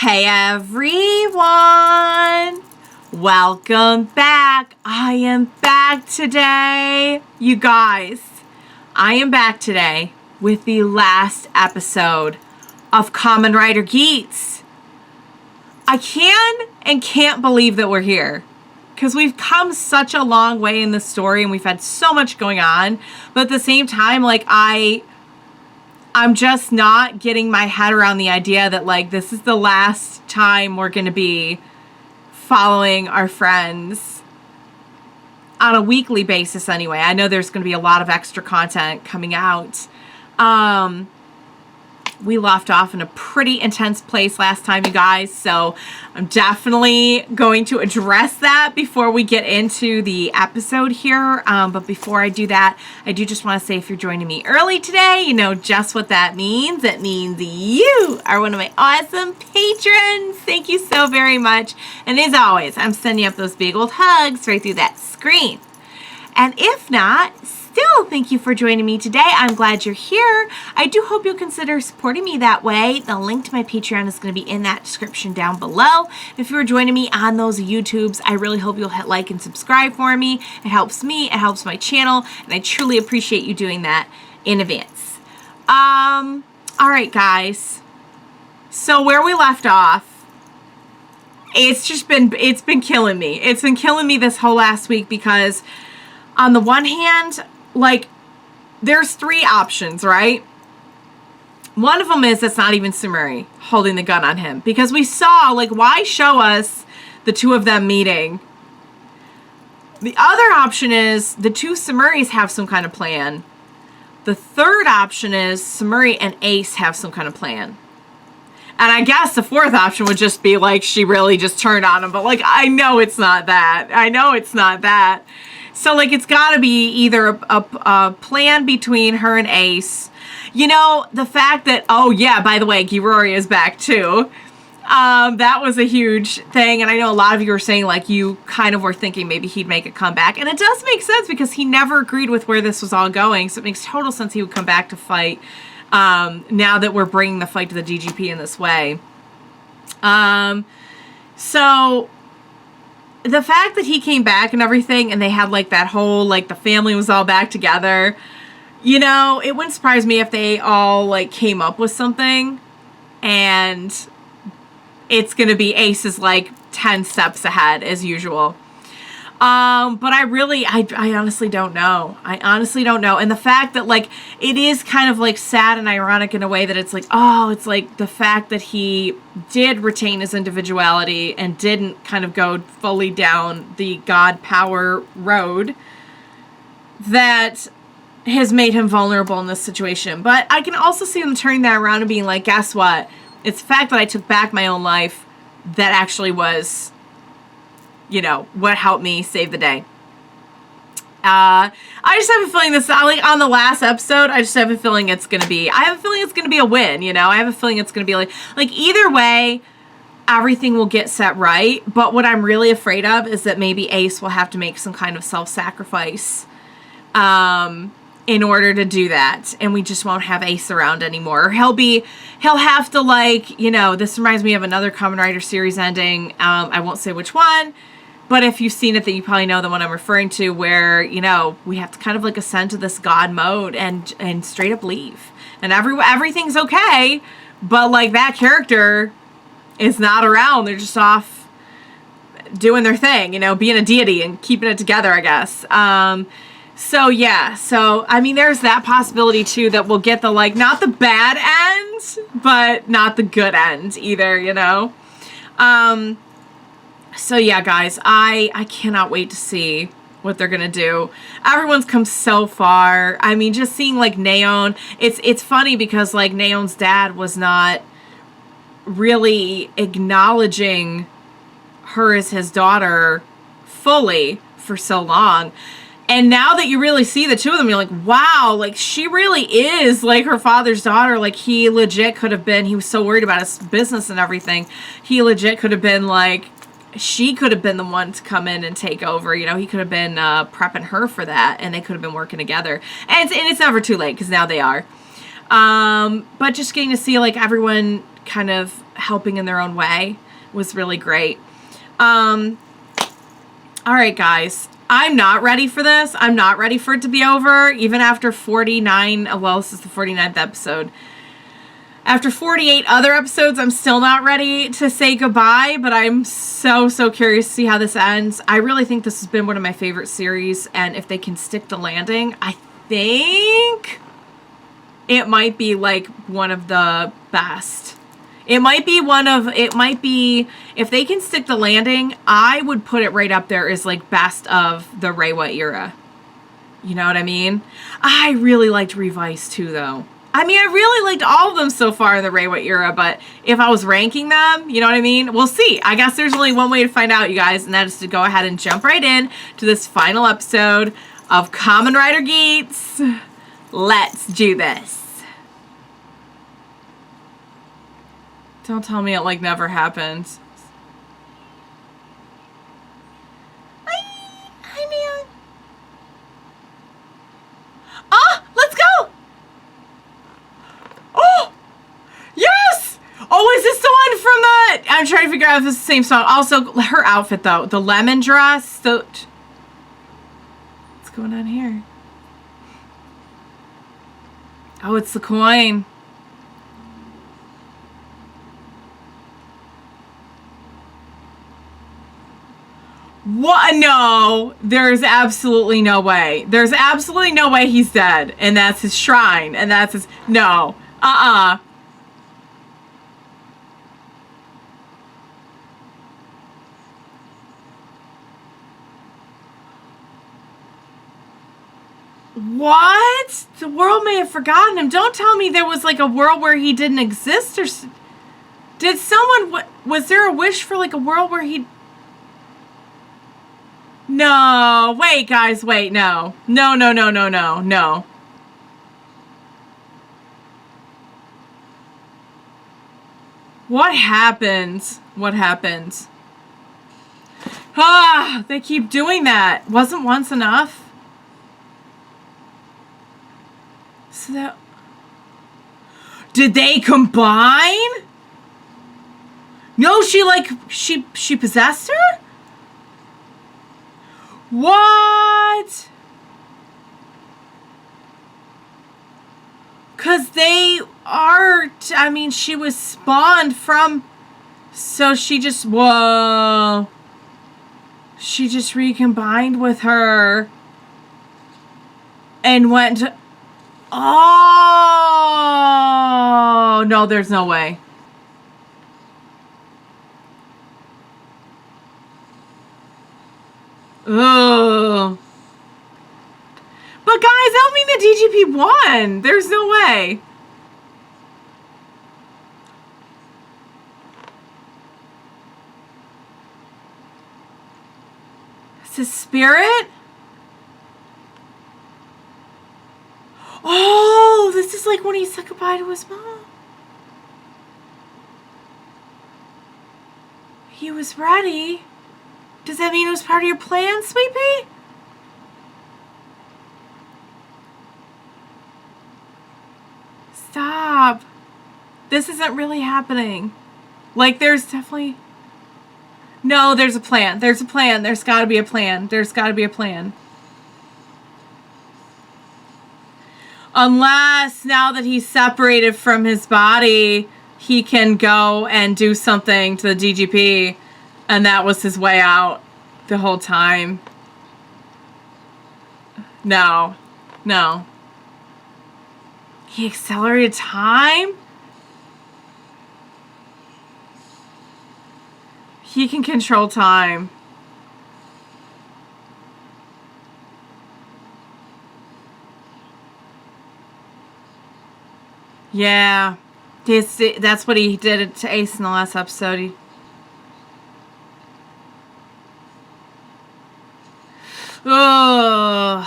Hey everyone! Welcome back. I am back today. You guys, I am back today with the last episode of Kamen Rider Geats. I can't believe that we're here. Because we've come such a long way in the story and we've had so much going on. But at the same time, like, I'm just not getting my head around the idea that, like, this is the last time we're going to be following our friends on a weekly basis anyway. I know there's going to be a lot of extra content coming out. We left off in a pretty intense place last time, you guys, so I'm definitely going to address that before we get into the episode here. But before I do that, I do just want to say if you're joining me early today, you know just what that means. It means you are one of my awesome patrons. Thank you so very much. And as always, I'm sending up those big old hugs right through that screen. And if not, still, thank you for joining me today. I'm glad you're here. I do hope you'll consider supporting me that way. The link to my Patreon is going to be in that description down below. If you're joining me on those YouTubes, I really hope you'll hit like and subscribe for me. It helps me, it helps my channel, and I truly appreciate you doing that in advance. All right, guys. So where we left off, it's been killing me. It's been killing me this whole last week because on the one hand, like, there's three options, right? One of them is it's not even Sumeri holding the gun on him. Because we saw, like, why show us the two of them meeting? The other option is the two Sumeris have some kind of plan. The third option is Sumeri and Ace have some kind of plan. And I guess the fourth option would just be, like, she really just turned on him. But, like, I know it's not that. I know it's not that. So, like, it's got to be either a plan between her and Ace. You know, the fact that, oh, yeah, by the way, Girori is back, too. That was a huge thing. And I know a lot of you were saying, like, you kind of were thinking maybe he'd make a comeback. And it does make sense because he never agreed with where this was all going. So it makes total sense he would come back to fight now that we're bringing the fight to the DGP in this way. So the fact that he came back and everything, and they had, like, that whole, like, the family was all back together, you know, it wouldn't surprise me if they all, like, came up with something, and it's gonna be Ace's, like, 10 steps ahead, as usual. But I honestly don't know. I honestly don't know. And the fact that, like, it is kind of, like, sad and ironic in a way that it's like, oh, it's like the fact that he did retain his individuality and didn't kind of go fully down the God power road that has made him vulnerable in this situation. But I can also see them turning that around and being like, guess what? It's the fact that I took back my own life that actually was, you know, what helped me save the day. I just have a feeling this, like, on the last episode, I just have a feeling it's going to be, I have a feeling it's going to be a win, you know? I have a feeling it's going to be like, either way, everything will get set right. But what I'm really afraid of is that maybe Ace will have to make some kind of self-sacrifice, in order to do that. And we just won't have Ace around anymore. He'll have to, like, you know, this reminds me of another Kamen Rider series ending. I won't say which one. But if you've seen it, then you probably know the one I'm referring to, where, you know, we have to kind of, like, ascend to this God mode and straight up leave. And everything's okay, but, like, that character is not around. They're just off doing their thing, you know, being a deity and keeping it together, I guess. So, yeah. So, I mean, there's that possibility, too, that we'll get the, like, not the bad end, but not the good end either, you know? So yeah, guys, I cannot wait to see what they're gonna do. Everyone's come so far. I mean, just seeing, like, Neon, it's funny because, like, Neon's dad was not really acknowledging her as his daughter fully for so long. And now that you really see the two of them, you're like, wow, like, she really is, like, her father's daughter. Like, he legit could have been, he was so worried about his business and everything. He legit could have been, like, she could have been the one to come in and take over. You know, he could have been prepping her for that, and they could have been working together. And it's never too late, because now they are. But just getting to see, like, everyone kind of helping in their own way. Was really great. All right, guys. I'm not ready for this. I'm not ready for it to be over. Even after 49, well, this is the 49th episode. After 48 other episodes, I'm still not ready to say goodbye, but I'm so curious to see how this ends. I really think this has been one of my favorite series, and if they can stick the landing, I think it might be like one of the best. It might be, if they can stick the landing, I would put it right up there as like best of the Reiwa era. You know what I mean? I really liked Revice too, though. I mean, I really liked all of them so far in the Reiwa era, but if I was ranking them, you know what I mean? We'll see. I guess there's only one way to find out, you guys, and that is to go ahead and jump right in to this final episode of Kamen Rider Geats. Let's do this. Don't tell me it, like, never happened. Hi, man. Ah, let's go! Oh! Yes! Oh, is this the one from the... I'm trying to figure out if it's the same song. Also, her outfit, though. The lemon dress. What's going on here? Oh, it's the coin. What? No, there's absolutely no way. There's absolutely no way he's dead. And that's his shrine. And that's his... No. What? The world may have forgotten him. Don't tell me there was like a world where he didn't exist, or... Did someone... Was there a wish for like a world where he... No, wait, guys, wait, no. No. What happened? What happened? Ah, they keep doing that. Wasn't once enough? So that... Did they combine? No, she possessed her? What? Because they are... I mean, she was spawned from... So she just... Whoa. She just recombined with her. And went to... Oh! No, there's no way. Ugh. But guys, that would mean the DGP won. There's no way. It's his spirit? Oh, this is like when he said goodbye to his mom. He was ready. Does that mean it was part of your plan, Sweet Pea? Stop. This isn't really happening. Like, there's definitely... No, there's a plan. There's a plan. There's got to be a plan. There's got to be a plan. Unless, now that he's separated from his body, he can go and do something to the DGP. And that was his way out the whole time. No. No. He accelerated time? He can control time. Yeah. That's what he did to Ace in the last episode. Ugh.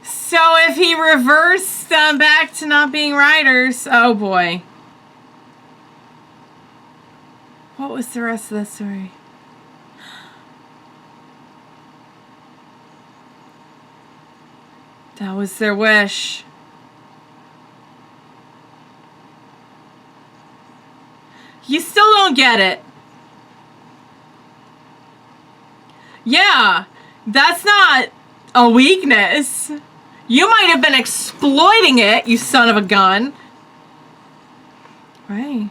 So if he reversed them back to not being riders, oh boy. What was the rest of the story? That was their wish. You still don't get it. Yeah, that's not a weakness. You might have been exploiting it, you son of a gun. Right.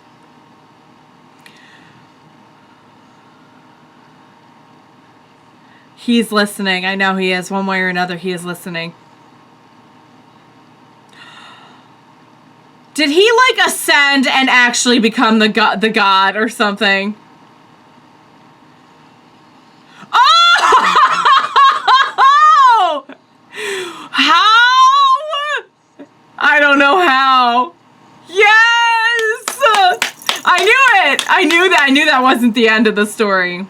He's listening. I know he is. One way or another, he is listening. Did he, like, ascend and actually become the god or something? Oh! How? I don't know how. Yes! I knew it! I knew that wasn't the end of the story.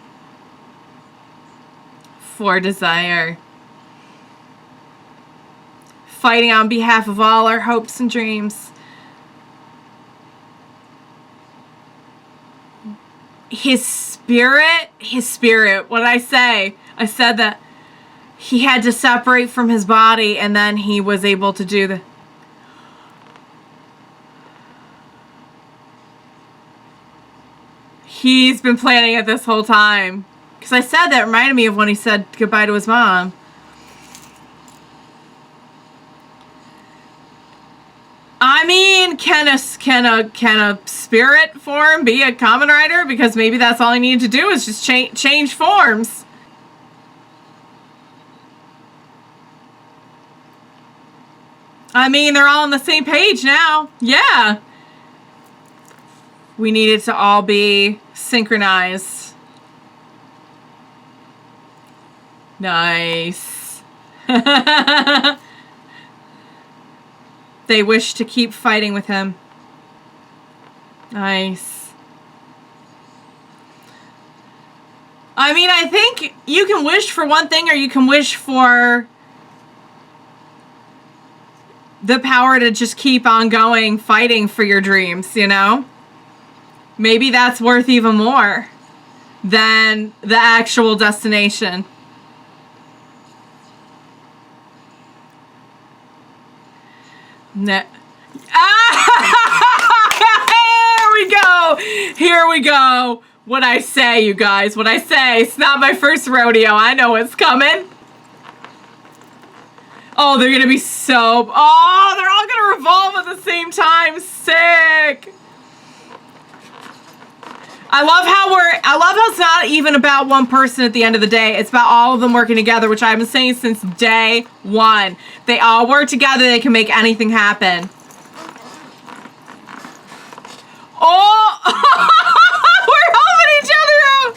For desire. Fighting on behalf of all our hopes and dreams. His spirit, what did I say? I said that he had to separate from his body and then he was able to do the... He's been planning it this whole time. Because I said that reminded me of when he said goodbye to his mom. I mean, can a spirit form be a Kamen Rider? Because maybe that's all he needed to do is just change forms. I mean, they're all on the same page now. Yeah. We needed to all be synchronized. Nice. They wish to keep fighting with him. Nice. I mean, I think you can wish for one thing or you can wish for the power to just keep on going, fighting for your dreams, you know? Maybe that's worth even more than the actual destination. No. Here we go. Here we go. What I say, you guys. What I say. It's not my first rodeo. I know what's coming. Oh, they're gonna be so... Oh, they're all gonna revolve at the same time. Sick. I love how it's not even about one person at the end of the day. It's about all of them working together, which I've been saying since day one. They all work together, they can make anything happen. Oh! We're helping each other out!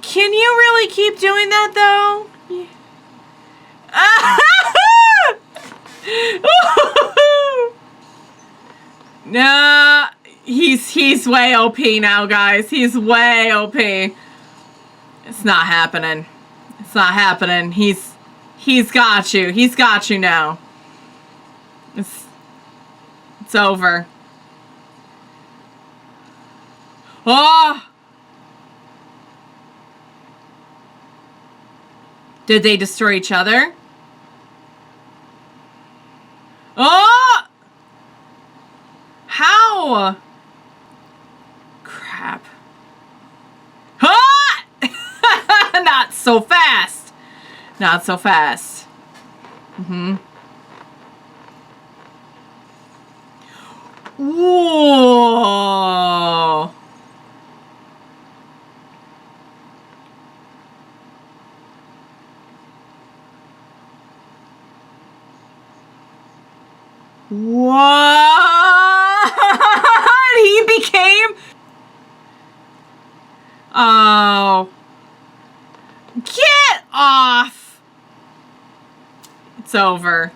Can you really keep doing that, though? Nah, he's way OP now, guys. He's way OP. It's not happening. It's not happening. He's got you. He's got you now. It's over. Oh! Did they destroy each other? Oh! How? Crap. Ah! Not so fast. Not so fast. Mm-hmm. Whoa. What? He became... Oh. Get off. It's over.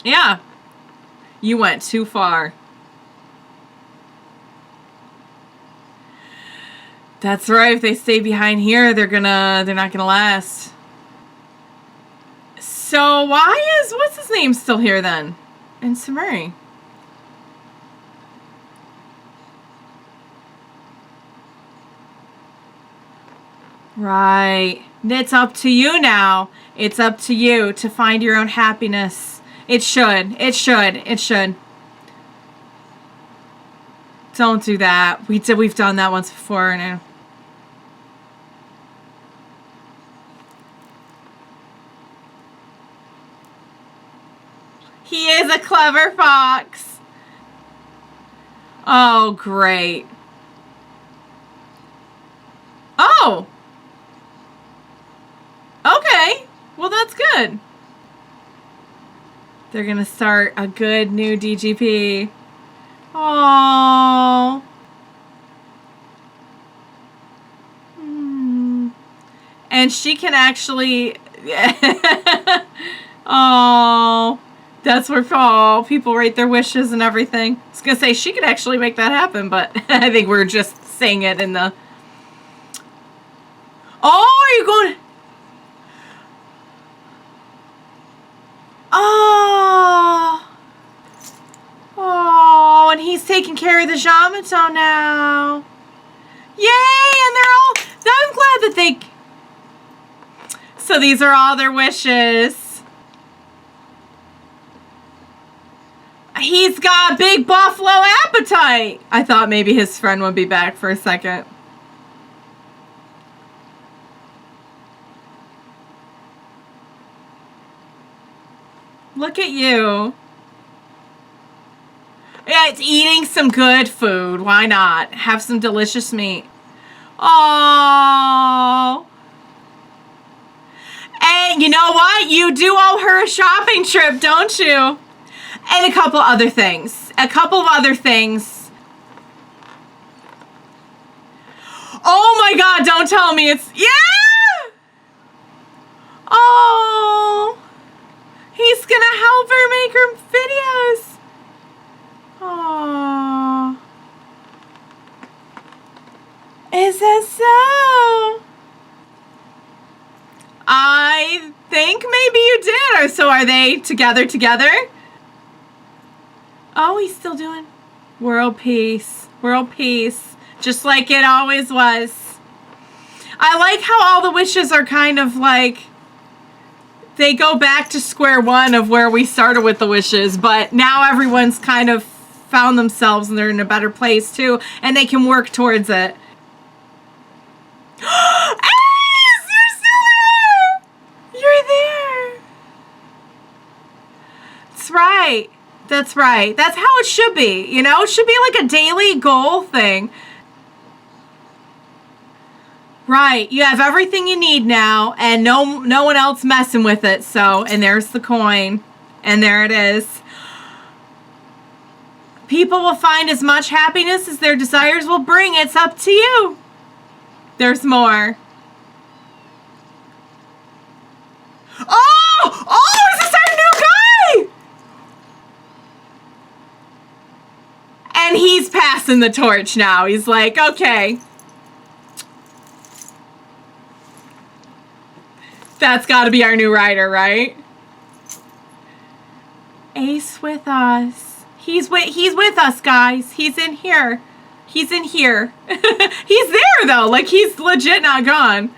Yeah. You went too far. That's right. If they stay behind here, they're not gonna last. So why is what's his name still here then? In Samuri. Right. It's up to you now. It's up to you to find your own happiness. It should. It should. It should. Don't do that. We've done that once before now. He is a clever fox. Oh, great. Oh. Okay. Well, that's good. They're going to start a good new DGP. Oh. And she can actually... Oh. That's where people write their wishes and everything. I was going to say, she could actually make that happen, but I think we're just saying it in the... Oh, are you going... Oh. Oh, and he's taking care of the Yamato now. Yay, and they're all... I'm glad that they... So these are all their wishes. He's got big buffalo appetite. I thought maybe his friend would be back for a second. Look at you. Yeah, it's eating some good food. Why not? Have some delicious meat. Oh. And you know what? You do owe her a shopping trip, don't you? And a couple other things. A couple of other things. Oh my God, don't tell me it's... Yeah! Oh. He's gonna help her make her videos. Oh. Is that so? I think maybe you did. So are they together? Oh, he's still doing world peace. World peace. Just like it always was. I like how all the wishes are kind of like... They go back to square one of where we started with the wishes, but now everyone's kind of found themselves and they're in a better place too, and they can work towards it. Ace, you're still there! You're there! That's right. That's right. That's how it should be, you know? It should be like a daily goal thing. Right, you have everything you need now, and no one else messing with it, so, and there's the coin, and there it is. People will find as much happiness as their desires will bring. It's up to you. There's more. Oh! Oh, is this our new guy? And he's passing the torch now. He's like, okay. That's got to be our new rider, right? Ace with us. He's with us, guys. He's in here. He's in here. He's there, though. Like, he's legit not gone.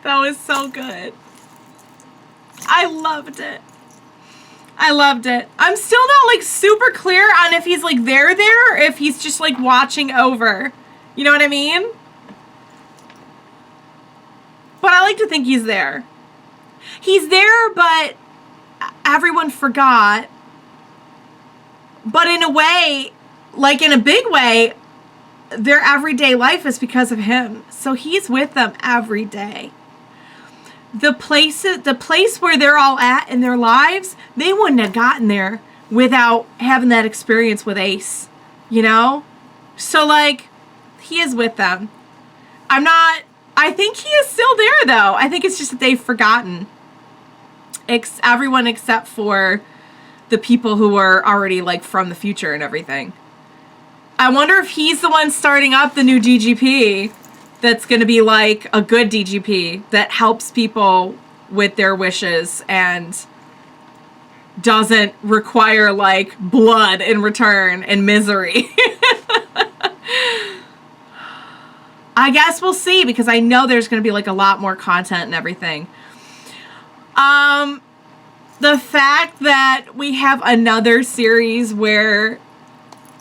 That was so good. I loved it. I loved it. I'm still not like super clear on if he's like there or if he's just like watching over. You know what I mean? But I like to think he's there. He's there, but everyone forgot. But in a way, like in a big way, their everyday life is because of him. So he's with them every day. The place where they're all at in their lives, they wouldn't have gotten there without having that experience with Ace, you know? So, like, he is with them. I think he is still there, though. I think it's just that they've forgotten. Everyone except for the people who are already, like, from the future and everything. I wonder if he's the one starting up the new DGP. That's going to be like a good DGP that helps people with their wishes and doesn't require like blood in return and misery. I guess we'll see, because I know there's going to be like a lot more content and everything. The fact that we have another series where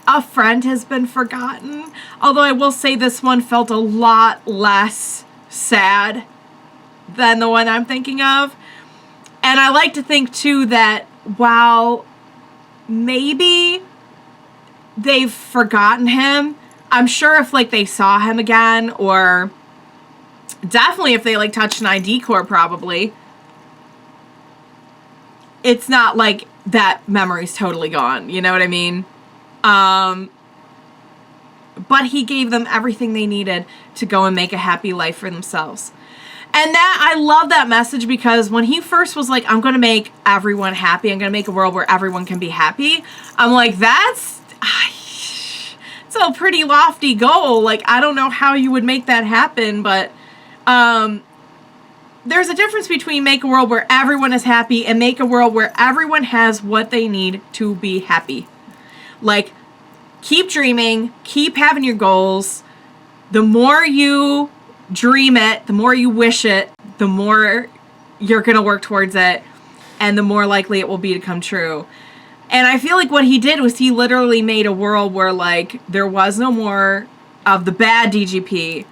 a friend has been forgotten, although I will say this one felt a lot less sad than the one I'm thinking of. And I like to think too that while maybe they've forgotten him, I'm sure if like they saw him again, or definitely if they like touched an ID core, probably, it's not like that memory's totally gone. You know what I mean? But he gave them everything they needed to go and make a happy life for themselves. And that, I love that message, because when he first was like, I'm going to make everyone happy, I'm going to make a world where everyone can be happy, I'm like, it's a pretty lofty goal. Like, I don't know how you would make that happen, but there's a difference between make a world where everyone is happy and make a world where everyone has what they need to be happy. Like, keep dreaming, keep having your goals. The more you dream it, the more you wish it, the more you're going to work towards it, and the more likely it will be to come true. And I feel like what he did was he literally made a world where, like, there was no more of the bad DGP,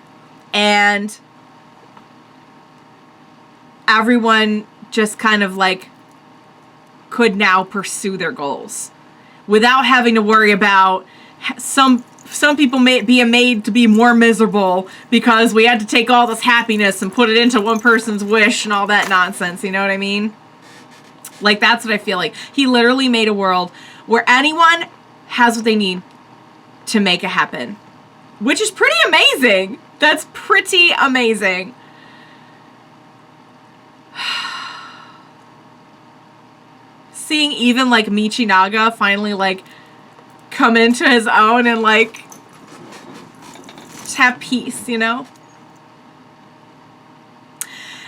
and everyone just kind of, like, could now pursue their goals without having to worry about some people being made to be more miserable because we had to take all this happiness and put it into one person's wish and all that nonsense. You know what I mean? Like, that's what I feel like. He literally made a world where anyone has what they need to make it happen, which is pretty amazing. That's pretty amazing. Seeing even, like, Michinaga finally, like, come into his own and, like, just have peace, you know?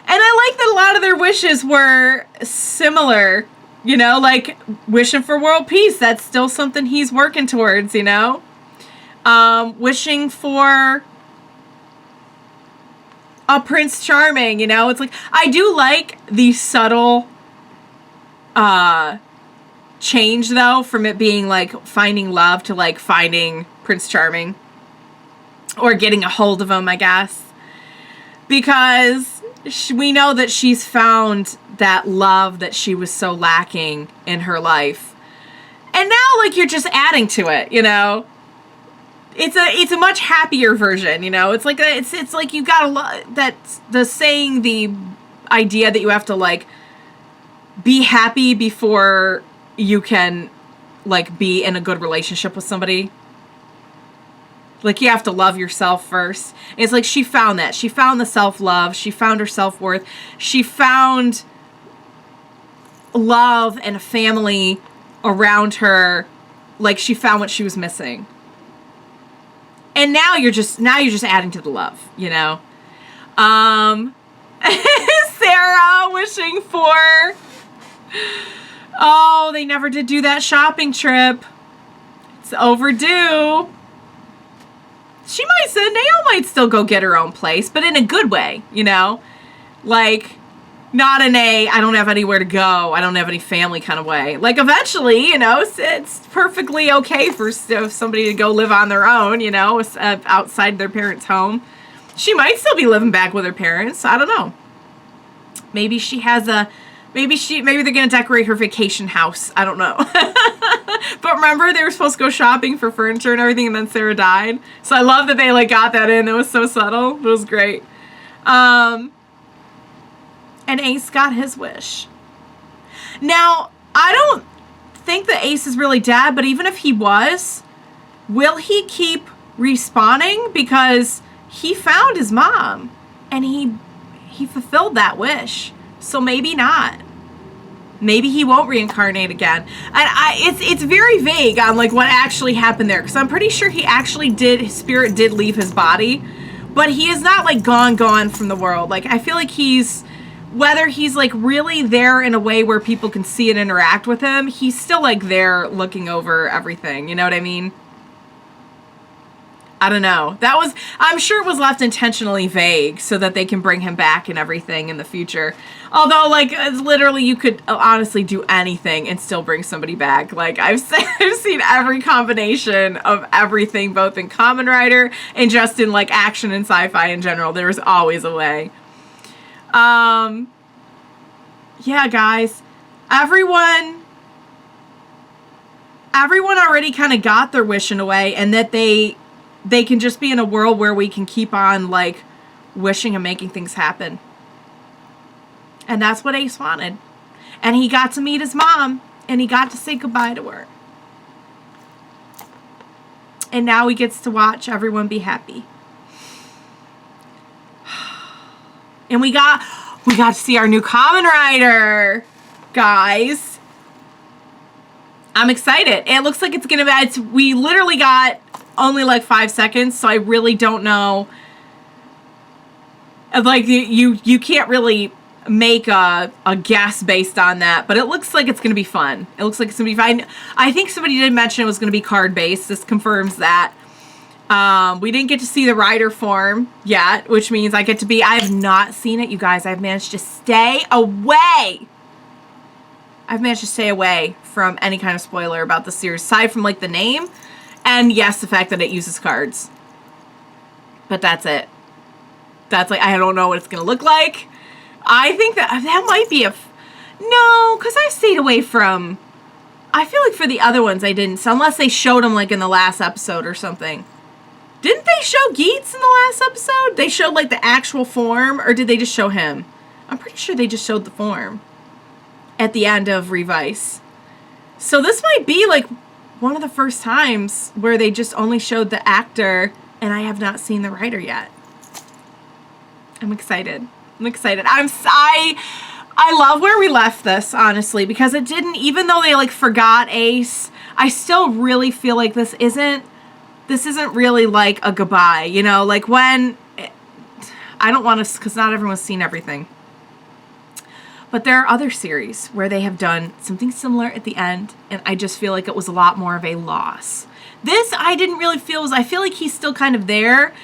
And I like that a lot of their wishes were similar, you know? Like, wishing for world peace, that's still something he's working towards, you know? Wishing for a Prince Charming, you know? It's like, I do like the subtle change, though, from it being like finding love to like finding Prince Charming, or getting a hold of him, I guess, because we know that she's found that love that she was so lacking in her life, and now like you're just adding to it, you know? It's a much happier version, you know? It's like it's like you gotta that's the saying, the idea that you have to like be happy before you can, like, be in a good relationship with somebody. Like, you have to love yourself first. And it's like she found that. She found the self-love. She found her self-worth. She found love and a family around her. Like, she found what she was missing. And now you're just adding to the love, you know? Sarah wishing for... Oh, they never did do that shopping trip. It's overdue. Nail might still go get her own place, but in a good way, you know? Like, not in a, I don't have anywhere to go, I don't have any family kind of way. Like, eventually, you know, it's perfectly okay for somebody to go live on their own, you know, outside their parents' home. She might still be living back with her parents. I don't know. Maybe she has a... Maybe they're going to decorate her vacation house. I don't know. But remember, they were supposed to go shopping for furniture and everything, and then Sarah died. So I love that they, like, got that in. It was so subtle. It was great. And Ace got his wish. Now, I don't think that Ace is really dead, but even if he was, will he keep respawning? Because he found his mom, and he fulfilled that wish. So maybe not. Maybe he won't reincarnate again. And it's very vague on like what actually happened there, because I'm pretty sure he actually his spirit did leave his body, but he is not like gone from the world. Like, I feel like he's whether he's like really there in a way where people can see and interact with him, he's still like there looking over everything. You know what I mean? I don't know. I'm sure it was left intentionally vague so that they can bring him back and everything in the future. Although, like, literally you could honestly do anything and still bring somebody back. Like, I've seen every combination of everything, both in Kamen Rider and just in, like, action and sci-fi in general. There's always a way. Yeah, guys. Everyone already kind of got their wish in a way, and that they can just be in a world where we can keep on, like, wishing and making things happen. And that's what Ace wanted. And he got to meet his mom, and he got to say goodbye to her. And now he gets to watch everyone be happy. And we got to see our new Kamen Rider, guys. I'm excited. It looks like it's gonna be, we literally got only like 5 seconds, so I really don't know. Like, you can't really make a guess based on that, but it looks like it's gonna be fun. It looks like it's gonna be fun. I think somebody did mention it was gonna be card based. This confirms that. We didn't get to see the rider form yet, which means I have not seen it, you guys. I've managed to stay away. I've managed to stay away from any kind of spoiler about the series, aside from like the name, and yes, the fact that it uses cards. But that's it. That's like, I don't know what it's gonna look like. I think that might be no, because I've stayed away from, I feel like for the other ones I didn't, so unless they showed them like in the last episode or something. Didn't they show Geats in the last episode? They showed like the actual form, or did they just show him? I'm pretty sure they just showed the form at the end of Revice. So this might be like one of the first times where they just only showed the actor, and I have not seen the writer yet. I'm excited. I'm excited. I love where we left this, honestly, because it didn't, even though they like forgot Ace, I still really feel like this isn't really like a goodbye, you know, like when, I don't want to, because not everyone's seen everything. But there are other series where they have done something similar at the end, and I just feel like it was a lot more of a loss. This, I didn't really feel, I feel like he's still kind of there.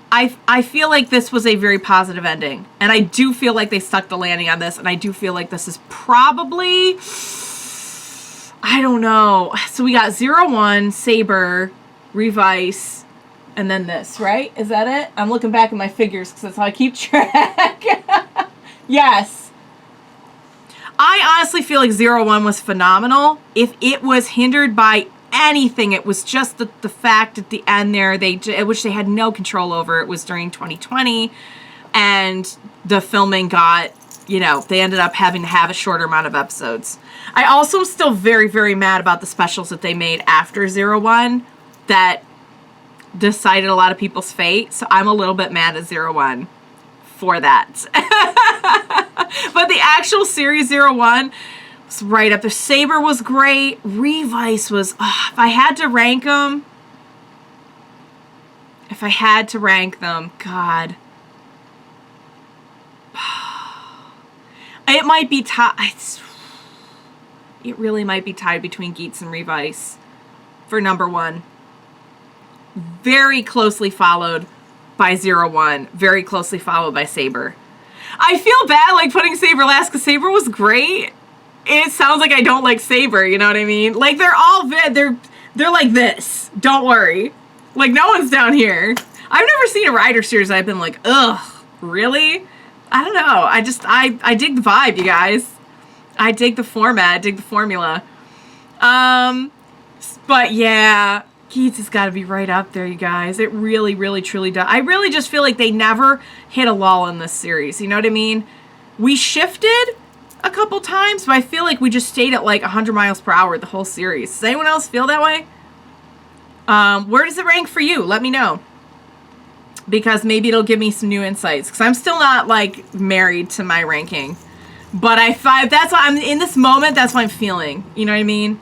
I feel like this was a very positive ending, and I do feel like they stuck the landing on this, and I do feel like this is probably, I don't know. So we got 01, Saber, Revice, and then this, right? Is that it? I'm looking back at my figures because that's how I keep track. Yes. I honestly feel like 01 was phenomenal. If it was hindered by anything, it was just the fact at the end there, which they had no control over. It was during 2020, and the filming got, you know, they ended up having to have a shorter amount of episodes. I also am still very, very mad about the specials that they made after 01 that decided a lot of people's fate. So I'm a little bit mad at 01 for that. But the actual series 01 was right up there. Saber was great. Revice was, if I had to rank them, God. It might be tied. It really might be tied between Geats and Revice for number 1. Very closely followed by 01. Very closely followed by Saber. I feel bad like putting Saber last because Saber was great. It sounds like I don't like Saber, you know what I mean? Like, they're all, they're like this. Don't worry. Like, no one's down here. I've never seen a Rider series I've been like, ugh, really? I don't know. I dig the vibe, you guys. I dig the format. I dig the formula. But yeah, Geats has got to be right up there, you guys. It really, really, truly does. I really just feel like they never hit a lull in this series. You know what I mean? We shifted a couple times, but I feel like we just stayed at like 100 miles per hour the whole series. Does anyone else feel that way? Where does it rank for you? Let me know. Because maybe it'll give me some new insights. Because I'm still not like married to my ranking. But that's why I'm in this moment, that's what I'm feeling. You know what I mean?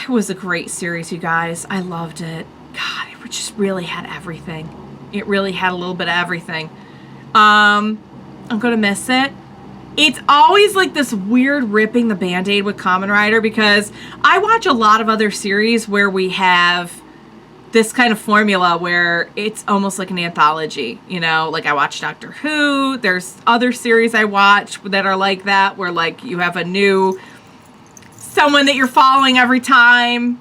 It was a great series, you guys. I loved it. God, it just really had everything. It really had a little bit of everything. I'm gonna miss it. It's always like this weird ripping the Band-Aid with Kamen Rider, because I watch a lot of other series where we have this kind of formula where it's almost like an anthology, you know, like I watch Doctor Who. There's other series I watch that are like that, where like you have a new someone that you're following every time.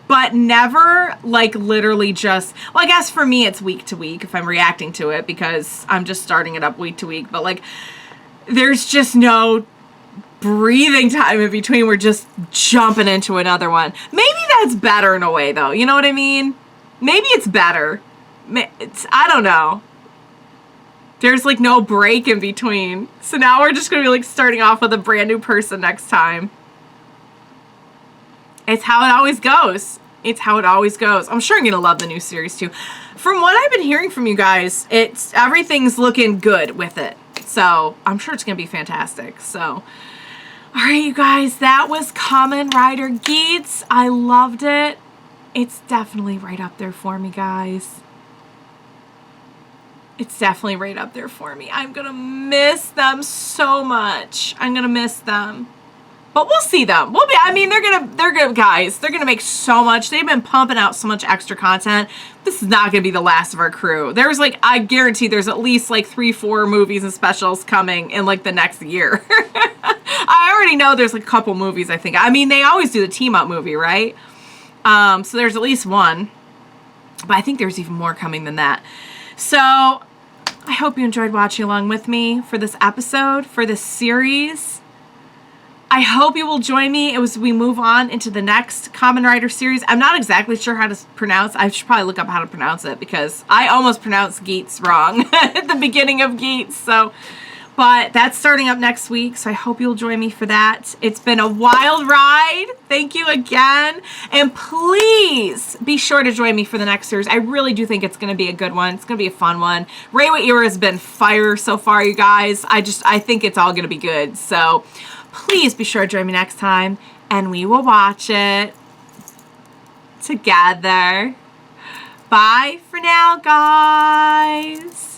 But never like literally just, well, I guess for me it's week to week if I'm reacting to it, because I'm just starting it up week to week. But like there's just no breathing time in between. We're just jumping into another one. Maybe that's better in a way though. You know what I mean? Maybe it's better. I don't know. There's like no break in between. So now we're just going to be like starting off with a brand new person next time. It's how it always goes. It's how it always goes. I'm sure I'm going to love the new series too. From what I've been hearing from you guys, everything's looking good with it. So I'm sure it's going to be fantastic. So, all right, you guys, that was Kamen Rider Geats. I loved it. It's definitely right up there for me, guys. It's definitely right up there for me. I'm going to miss them so much. I'm going to miss them. But we'll see them. They're gonna guys, they're gonna make so much. They've been pumping out so much extra content. This is not gonna be the last of our crew. There's like, I guarantee there's at least like 3-4 movies and specials coming in like the next year. I already know there's like a couple movies, I think. I mean, they always do the team up movie, right? So there's at least one. But I think there's even more coming than that. So I hope you enjoyed watching along with me for this episode, for this series. I hope you will join me as we move on into the next Kamen Rider series. I'm not exactly sure how to pronounce. I should probably look up how to pronounce it, because I almost pronounced Geats wrong at the beginning of Geats. So, but that's starting up next week, so I hope you'll join me for that. It's been a wild ride. Thank you again. And please be sure to join me for the next series. I really do think it's going to be a good one. It's going to be a fun one. Reiwa Era has been fire so far, you guys. I think it's all going to be good. So please be sure to join me next time, and we will watch it together. Bye for now, guys.